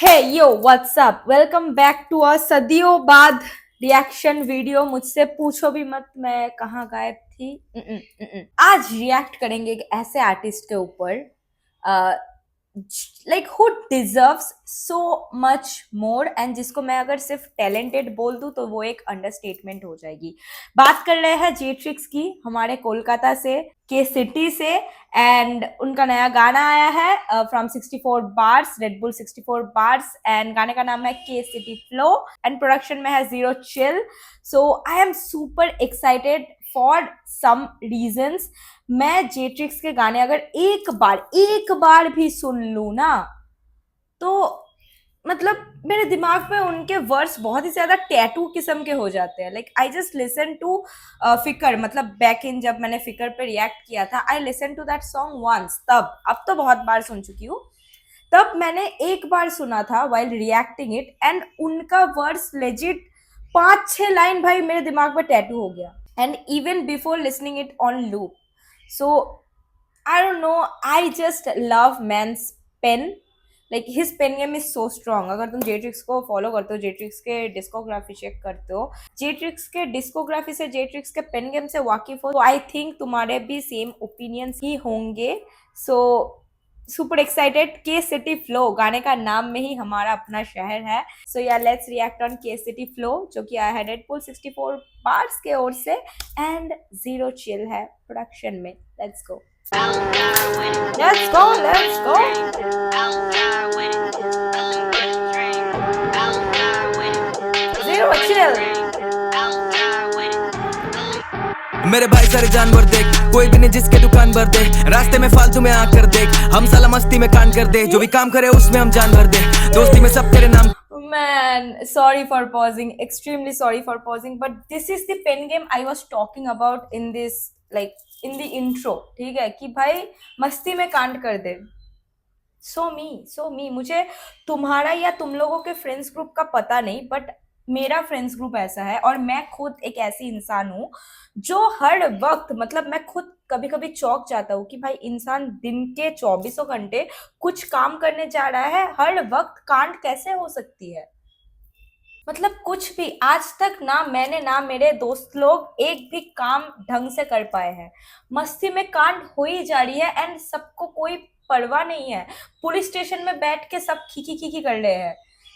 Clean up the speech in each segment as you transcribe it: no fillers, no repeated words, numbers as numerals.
Hey yo, what's up? Welcome back to a सदियों बाद reaction video. मुझसे पूछो भी मत मैं कहाँ गायब थी। आज रिएक्ट करेंगे एक ऐसे आर्टिस्ट के ऊपर like who deserves so much more and जिसको मैं अगर सिर्फ टैलेंटेड बोल दूं तो वो एक अंडरस्टेटमेंट हो जाएगी। बात कर रहे हैं जेट्रिक्स की, हमारे कोलकाता से, के सिटी से। एंड उनका नया गाना आया है from 64 bars, red bull 64 bars, and गाने का नाम है के सिटी फ्लो एंड प्रोडक्शन में है zero chill. So I am super excited for some reasons. मैं जेट्रिक्स के गाने अगर एक बार भी सुन लू ना तो मतलब मेरे दिमाग में उनके वर्ड्स बहुत ही ज्यादा टैटू किस्म के हो जाते हैं। Like I just listen to फिकर, मतलब बैक इन जब मैंने फिकर पे रिएक्ट किया था, I listen to that song once, तब अब तो बहुत बार सुन चुकी हूँ। तब मैंने एक बार सुना था वाइल रिएक्टिंग इट एंड उनका वर्ड्स लेजिट 5-6 लाइन भाई मेरे दिमाग में टैटू हो गया। And even before listening it on loop, so I don't know, I just love man's pain. Like his pain game is so strong. अगर तुम जेट्रिक्स को फॉलो करते हो, जेट्रिक्स के डिस्कोग्राफी चेक करते हो, जेट्रिक्स के डिस्कोग्राफी से, जेट्रिक्स के पेन गेम से वाकिफ हो, तो आई थिंक तुम्हारे भी सेम ओपिनियंस ही होंगे। So super excited. के सिटी फ्लो गाने का नाम में ही हमारा अपना शहर है। सो या लेट्स रिएक्ट ऑन के सिटी फ्लो, जो कि आया है रेड बुल 64 बार्स के ओर से एंड जीरो चिल है प्रोडक्शन में। Let's go, let's go, let's go. Zero chill. मेरे भाई सारे जानवर देख, कोई भी नहीं जिसके दुकान भर दे, रास्ते में फालतू में आकर देख, हम साला मस्ती में कांड कर दे, जो भी काम करे उसमें हम जान भर दे, दोस्ती में सब तेरे नाम। Man, sorry for pausing, extremely sorry for pausing, but this is the pen game I was talking about in this, like in the intro. ठीक है कि भाई मस्ती में कांड कर दे। सो मी मुझे तुम्हारा या तुम लोगों के फ्रेंड्स ग्रुप का पता नहीं, बट मेरा फ्रेंड्स ग्रुप ऐसा है और मैं खुद एक ऐसी इंसान हूँ जो हर वक्त, मतलब मैं खुद कभी कभी चौंक जाता हूँ कि भाई इंसान दिन के 24 घंटे कुछ काम करने जा रहा है, हर वक्त कांड कैसे हो सकती है। मतलब कुछ भी आज तक ना मैंने ना मेरे दोस्त लोग एक भी काम ढंग से कर पाए हैं। मस्ती में कांड हो ही जा रही है एंड सबको कोई परवाह नहीं है। पुलिस स्टेशन में बैठ के सब खीखी खीखी कर रहे हैं।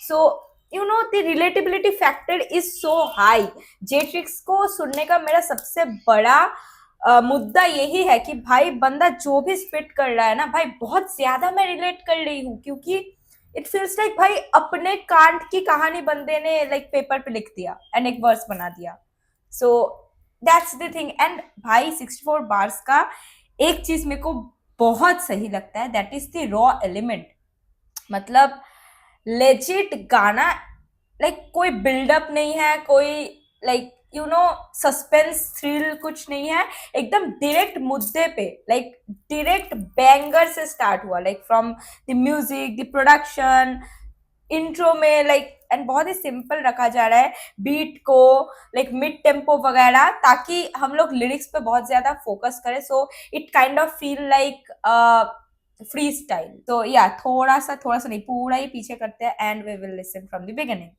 So you know the relatability factor is so high. जेट्रिक्स को सुनने का मेरा सबसे बड़ा मुद्दा यही है कि भाई बंदा जो भी स्पिट कर रहा है ना भाई, बहुत ज्यादा मैं रिलेट कर रही हूँ, क्योंकि इट फील्स लाइक भाई अपने कांड की कहानी बंदे ने लाइक पेपर पे लिख दिया एंड एक वर्स बना दिया। So that's the thing. And भाई 64 बार्स का एक चीज मेरे को बहुत सही लगता है, that is the raw element. मतलब लेजिट गाना, लाइक कोई बिल्डअप नहीं है, कोई like you know suspense thrill कुछ नहीं है, एकदम डायरेक्ट मुद्दे पे, लाइक डायरेक्ट बैंगर से स्टार्ट हुआ, like from the music, the production, intro में लाइक एंड बहुत ही सिंपल रखा जा रहा है बीट को, लाइक मिड टेम्पो वगैरह, ताकि हम लोग लिरिक्स पे बहुत ज्यादा फोकस करें। So it kind of feel like free style. तो या थोड़ा सा नहीं, पूरा ही पीछे करते हैं and we will listen from the beginning.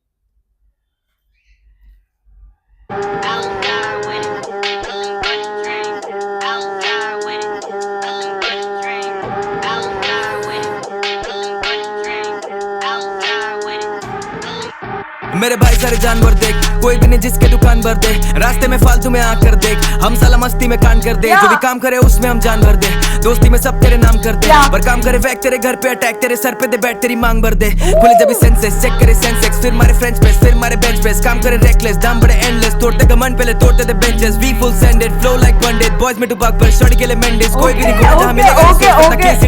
मेरे भाई सारे जानवर देख, कोई भी नहीं जिसके दुकान भर दे, रास्ते में फालतू में आकर देख, हम साला मस्ती में कांड कर दे, जो भी काम करे उसमें हम जान भर दे, दोस्ती में सब तेरे नाम कर दे, पर काम करे वैक तेरे घर पे अटैक, तेरे सर पे दे बैठ तेरी मांग भर दे, खुले जब सेंसेस चेक करे सेंसेक्स, फिर मारे फ्रेंच प्रेस, फिर मारे बेंच प्रेस, काम करे रेकलेस, दाम बड़े एंडलेस, तोड़ते घमंड पहले तोड़ते थे benches, we full सेंडेड, flow like बंडेड, boys में टुपाक पर शॉर्टी के लिए मेंडेस, कोई भी नहीं घूमा जहां मिलेगा।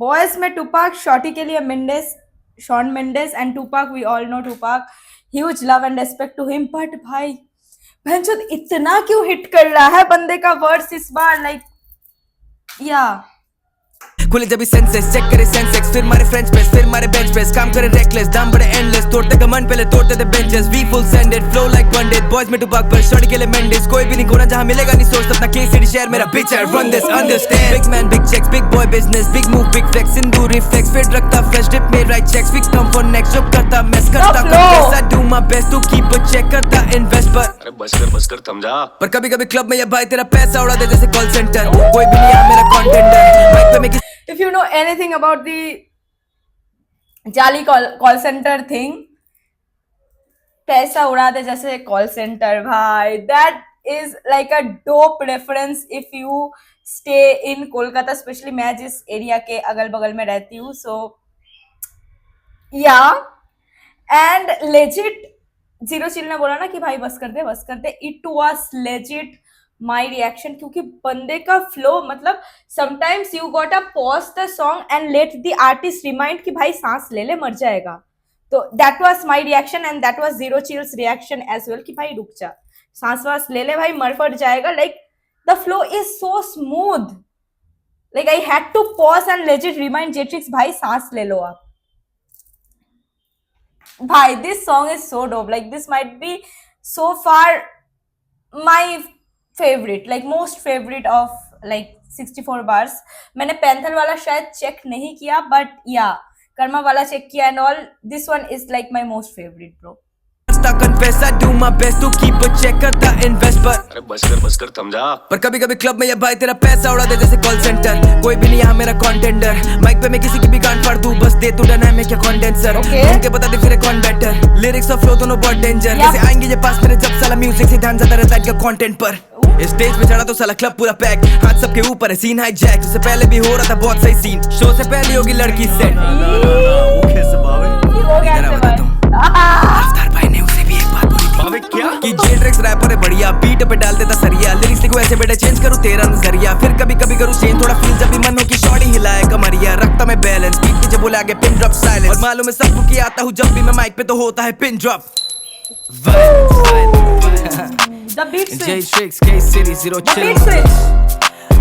बॉयज में टुपाक, शॉर्टी के लिए Mendes, Shawn Mendes and Tupac, we all know Tupac, huge love and respect to him. But भाई भैंचोद इतना क्यों हिट कर रहा है बंदे का वर्ड्स इस बार, लाइक या खुले जब भी सेंसेस चेक करे सेंसेक्स फिर मारे फ्रेंच प्रेस फिर मारे बेंच प्रेस काम करे रेकलेस दाम बड़े एंडलेस तोड़ते कमान पहले तोड़ते थे benches we full सेंडेड flow like Pandit boys में टुपाक पर शॉर्ट के लिए मेंडिस कोई भी नहीं खोना जहां मिलेगा नहीं सोर्स अपना के सिटी शहर मेरा बिच है run this understand big man big cheques big boy business big move big flex सिंदूर रिफ्लेक्स फिर रखता फ्रेश डिप में right cheques big come for next जब करता मैस करता contest I do my best to keep a check करता invest पर अरे बस कर थम जा। पर कभी कभी क्लब में ये भाई तेरा पैसा उड़ा दे जैसे कॉल सेंटर कोई भी नहीं है मेरा कंटेंडर माइक पे मैं If you know anything about the जाली कॉल सेंटर थिंग, पैसा उड़ा दे जैसे कॉल सेंटर भाई, that is like a dope reference if you stay in Kolkata, specially मैं जिस एरिया के अगल बगल में रहती हूँ. सो या एंड लेजिट जीरो चिल ने बोला ना कि भाई बस कर दे, it was legit my reaction, क्योंकि बंदे का फ्लो मतलब sometimes you got a pause the song and let the artist remind कि भाई सांस ले ले मर जाएगा. तो that was my reaction and that was zero chills reaction as well कि भाई रुक जा, सांस वास ले ले भाई, मर फट जाएगा. Like the flow is so smooth, like I had to pause and legit remind Jetrix भाई सांस ले लो आप. भाई this song is so dope, like this might be so far my favorite, like most favorite of like 64 bars. मैंने panther वाला शायद check नहीं किया, बट या कर्मा वाला चेक किया and all. This one is like my most favourite bro. confess I do my best to keep a check करता invest पर अरे बस कर थम जा। पर कभी कभी क्लब में ये भाई तेरा पैसा उड़ा दे जैसे कॉल सेंटर कोई भी नहीं यहाँ मेरा कंटेंडर माइक पे मैं किसी की भी गांड फाड़ दूं बस दे तू डायनामिक क्या कंडेंसर उनके बता दे फिर कौन बेटर लिरिक्स और फ्लो दोनों बहुत डेंजर जैसे आएंगे ये पास मेरे जब साला म्यूजिक से ध्यान जाता रहता है कंटेंट पर स्टेज पे चढ़ा तो साला क्लब पूरा पैक हाथ सबके ऊपर है सीन हाईजैक उससे पहले भी हो रहा था बहुत सही सीन शो से पहले होगी लड़की सेट रफ्तार भाई ने उसे भी एक बात बोली थी क्या कि जेट्रिक्स रैपर है बढ़िया बीट पे डाल देता सरिया लिरिक्स को ऐसे बेटा चेंज करूं तेरा नजरिया फिर कभी कभी करूं चेंज थोड़ा फील जब भी मन हो कि शॉर्टी हिलाए कमरिया रखता मैं बैलेंस बीट के जब बोले आगे पिन ड्रॉप साइलेंस और मालूम है सबको कि आता हूं जब भी मैं माइक पे तो होता है pin drop The beat switch. J-Trix, K-City, zero The chill beat switch.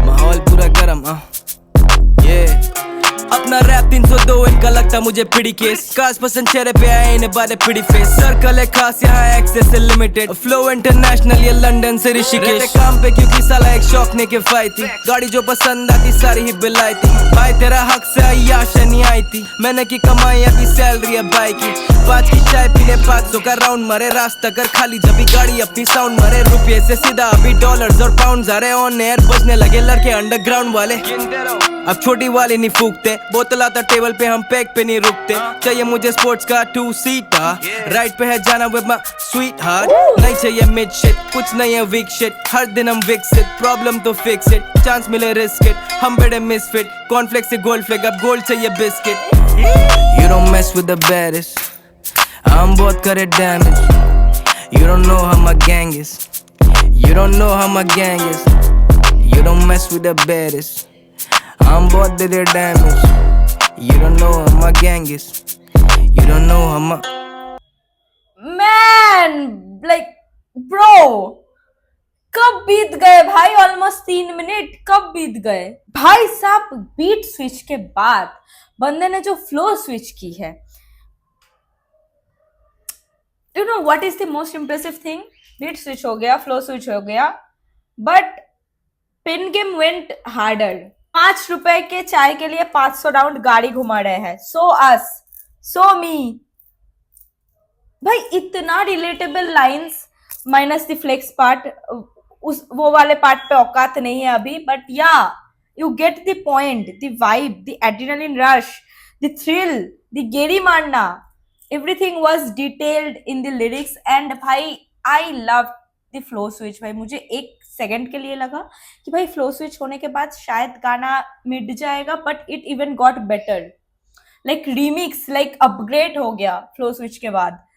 माहौल पूरा गरम अपना रैप 302 इनका लगता मुझे पिड़ी केस काश पसंद चेहरे पे आए इन्हें बारे पिड़ी फेस सर्कल है खास यहाँ एक्सेस है लिमिटेड फ्लो इंटरनेशनल ये लंदन से ऋषिकेश काम पे क्योंकि साला एक शौक ने किफाई थी गाड़ी जो पसंद आती सारी ही बिलाई थी भाई तेरा हक से आयाशा नहीं आई थी मैंने की कमाई अभी सैलरी है भाई की 5 की चाय पीने 500 का राउंड मरे रास्ता कर खाली जब भी गाड़ी अपनी साउंड मरे रुपये से सीधा अभी डॉलर्स और पाउंड आ रहे ऑन एयर बजने लगे लड़के अंडरग्राउंड वाले अब छोटी वाली नहीं फूकते बोतल आता टेबल पे हम पैक पे नहीं रुकते चाहिए मुझे स्पोर्ट्स का 2 सीटर राइट पे है जाना विद माय स्वीट हार्ट नहीं चाहिए मिड शिट कुछ नहीं है वीक शिट हर दिन हम विकसित प्रॉब्लम तो फिक्स इट चांस मिले रिस्क इट हम बड़े मिसफिट कॉर्नफ्लेक्स से गोल्ड फ्लेक अब गोल्ड चाहिए biscuit You don't mess with the baddest हम बहुत करे damage You don't know how my gang is You don't know how my gang is You don't mess with the baddest I'm बहुत दे दे damage You don't know how my gang is You don't know how my Man, like bro, कब बीत गए भाई? Almost 3 minute कब बीत गए भाई साहब? बीट स्विच के बाद बंदे ने जो फ्लो स्विच की है, you know what is the most impressive thing? Beat switch हो गया, फ्लो स्विच हो गया, but pen game went harder. 5 रुपए के चाय के लिए 500 राउंड गाड़ी घुमा रहे हैं. सो अस, सो मी भाई, इतना relatable lines minus the flex part, उस वो वाले पार्ट पे औकात नहीं है अभी, but yeah you get the point, the vibe, the adrenaline rush, the thrill, the गेरी मारना, everything was detailed in the lyrics. And भाई I love the flow switch. भाई मुझे एक सेकंड के लिए लगा कि भाई फ्लो स्विच होने के बाद शायद गाना मिट जाएगा, but it even got better, like remix, like upgrade हो गया फ्लो स्विच के बाद.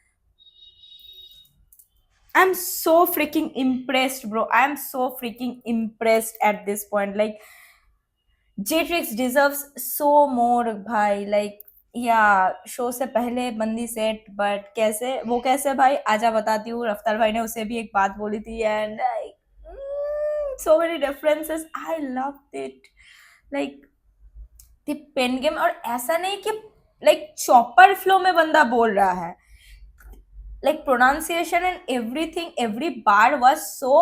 I'm so freaking impressed, bro. I'm so freaking impressed at this point. Like, J-Trix deserves so more, भाई. Like, yeah, शो से पहले बंदी set, but कैसे वो कैसे भाई? आजा बताती हूँ. रफ्तार भाई ने उसे भी एक बात बोली थी, and so many references. I loved it. Like, the pain game, और ऐसा नहीं कि लाइक चॉपर फ्लो में बंदा बोल रहा है, like pronunciation and everything, every bar was so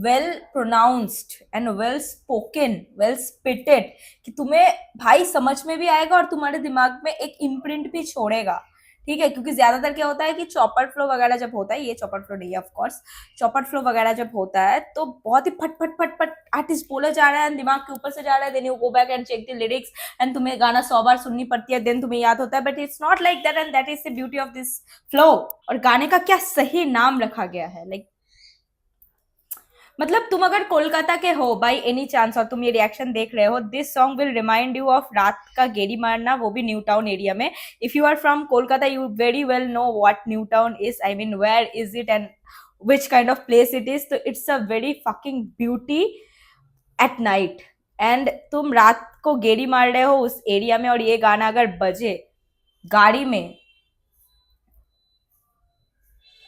well pronounced and well spoken, well spitted कि तुम्हें भाई समझ में भी आएगा और तुम्हारे दिमाग में एक इम्प्रिंट भी छोड़ेगा, ठीक है। क्योंकि ज्यादातर क्या होता है कि चॉपर फ्लो वगैरह जब होता है, ये चॉपर फ्लो नहीं है ऑफ कोर्स, चॉपर फ्लो वगैरह जब होता है तो बहुत ही फट फट फट फट आर्टिस्ट बोले जा रहा है, दिमाग के ऊपर से जा रहा है, then you go back and check the lyrics and तुम्हें गाना 100 बार सुननी पड़ती है, देन तुम्हें याद होता है, but it's not like that, and that is the beauty of this flow. और गाने का क्या सही नाम रखा गया है, लाइक मतलब तुम अगर कोलकाता के हो बाई एनी चांस और तुम ये रिएक्शन देख रहे हो, this song will remind you of रात का गेड़ी मारना, वो भी न्यू टाउन एरिया में। If you are from Kolkata you very well know what new town is, I mean where is it and which kind of place it is, तो it's a very fucking beauty at night, and तुम रात को गेड़ी मार रहे हो उस area में और ये गाना अगर बजे गाड़ी में,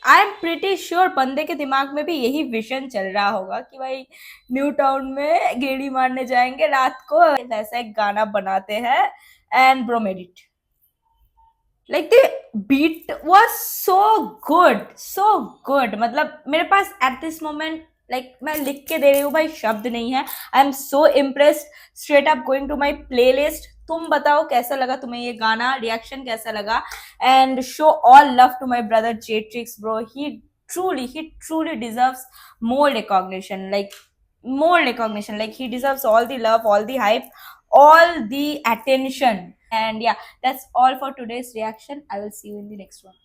आई एम प्रिटी श्योर बंदे के दिमाग में भी यही विजन चल रहा होगा कि भाई न्यू टाउन में गेड़ी मारने जाएंगे रात को, वैसा एक गाना बनाते हैं, and bro made it. Like the beat was so good, मतलब मेरे पास एट दिस मोमेंट लाइक मैं लिख के दे रही हूँ भाई, शब्द नहीं है। I am so impressed, straight up going to my playlist. तुम बताओ कैसा लगा तुम्हें ये गाना, रिएक्शन कैसा लगा, and show all love to my brother Jetrix bro, he truly deserves more recognition, like he deserves all the love, all the hype, all the attention. And yeah, that's all for today's reaction. I will see you in the next one.